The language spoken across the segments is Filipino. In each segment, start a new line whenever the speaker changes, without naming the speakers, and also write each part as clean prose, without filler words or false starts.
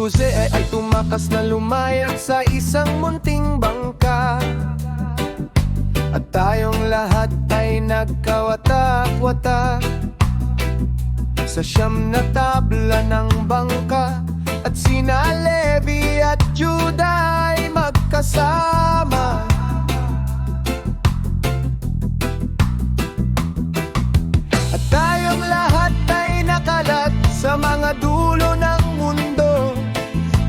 Jose ay tumakas na lumayag sa isang munting bangka, at tayong lahat ay nagkawatak-watak sa siyam na tabla ng bangka. At sina Levi at Judah ay magkasama, at tayong lahat ay nakalat sa mga dulo ng mundo.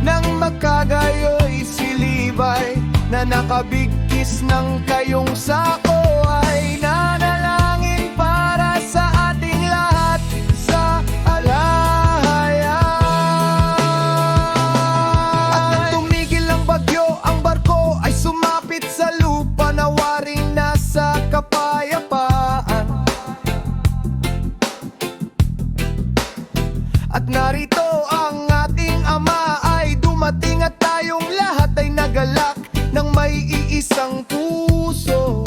Nang magkagayoy si Levi na nakabigkis ng kayong sako ay nanalangin para sa ating lahat sa alahaya. At nang tumigil ang bagyo, ang barko ay sumapit sa lupa na waring nasa kapayapaan. At narito ang ating Ama ay dumating, at tayong lahat ay nagalak ng may iisang puso.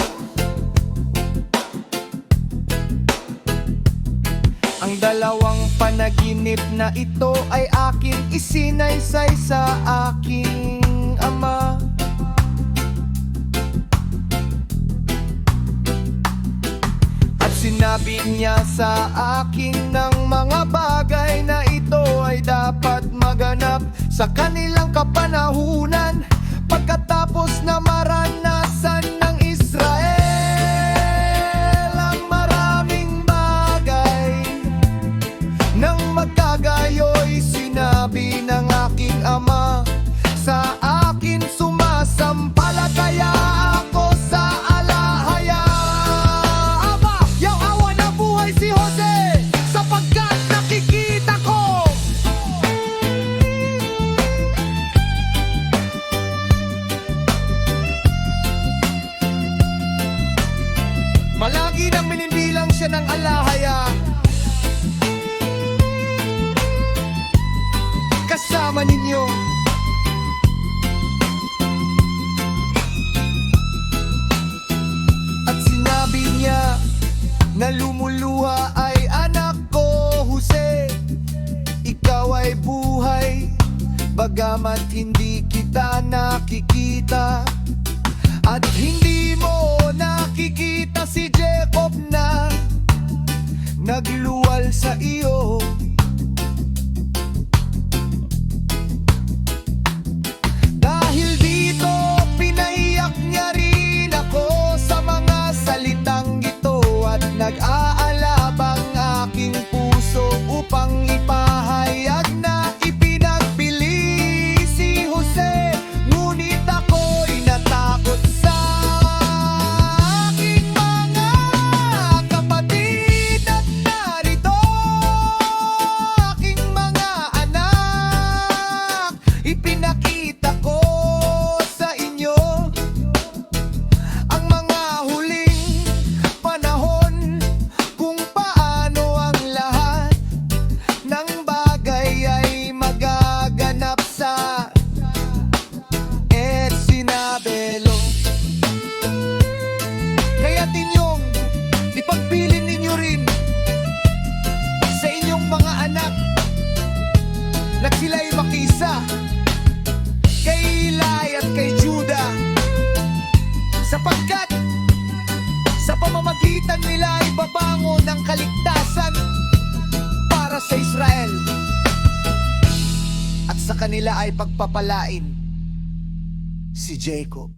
Ang dalawang panaginip na ito ay aking isinaysay sa aking Ama. At sinabi niya sa akin ng mga bagay na ito ay dapat maganap sa kanilang kapanahunan, pagkatapos na maranasan ng Israel ang maraming bagay. Nang magkagayoy sinabi ng aking Ama sa akin, sumasampalataya ako sa alahaya. Ama, yaw-awa na buhay si Jose, sapagkat nakikita ko malagi nang minibilang siya ng alahaya kasama ninyo. At sinabi niya na lumuluha ay anak ko Jose, ikaw ay buhay, bagamat hindi kita nakikita. At hindi mo nakikita si Jacob na nagluwal sa iyo. Dahil dito pinaiyak niya rin ako sa mga salitang ito, at nag-aalabang aking puso upang ipahayag na ipinagpili si Jose. Ngunit ako'y natakot sa aking mga kapatid, at narito aking mga anak, ipinakita ko sa inyo ang mga huling panahon, kung paano ang lahat ng bagay ay magaganap sa Etsinabelo. Kaya't inyong ipagpilin ninyo rin sa inyong mga anak na sila'y makisa kay Eli at kay Judah, sapagkat sa pamamagitan nila ay babangon ng kaligtasan para sa Israel, at sa kanila ay pagpapalain si Jacob.